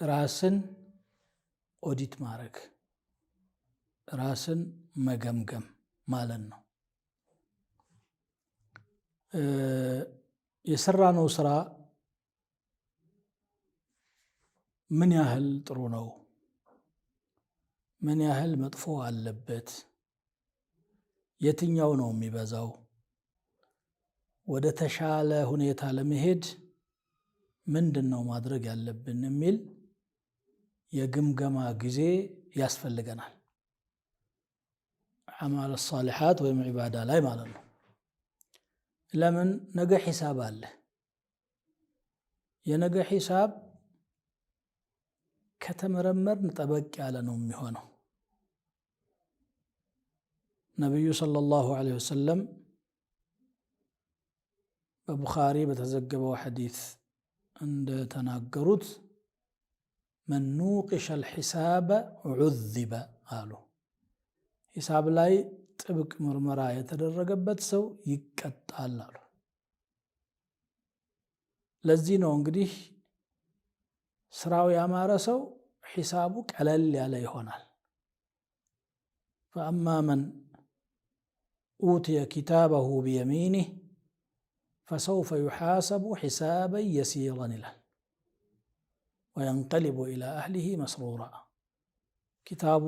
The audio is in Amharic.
ራስን ኦዲት ማድረግ ራስን መገምገም ማለት ነው። የሰራነው ስራ ምን ያህል ጥሩ ነው፣ ምን ያህል መጥፎ አለበት፣ የትኛው ነው የሚበዛው፣ ወደ ተሻለ ሁኔታ ለመሄድ ምንድነው ማድረግ ያለብን የሚል የግምገማ ጊዜ ያስፈልገናል። አዕማል ሷሊሓት ወይም ዒባዳ ላይ ማለት ነው። ለምን ነገ ሒሳብ አለ። የነገ ሒሳብ ከተመረመርን ጠበቅ ያለ ነው የሚሆነው። ነቢዩ ሰለላሁ ዐለይሂ ወሰለም በቡኻሪ በተዘገበው ሐዲስ እንደተናገሩት መን ኑቂሸ አልሒሳበ ዑዚበ አሉ። ሒሳብ ላይ ጥብቅ ምርመራ የተደረገበት ሰው ይቀጣል አሉ። ለዚህ ነው እንግዲህ ስራው ያማረ ሰው ሒሳቡ ቀለል ያለ ይሆናል። ፈአማ መን ኡትየ ኪታበሁ ቢየሚኒህ ፈሰውፈ ዩሓሰቡ ሒሳበን የሲራን ይላል። ወየንቀሊቡ ኢላ አህሊሂ መስሩራ ኪታቡ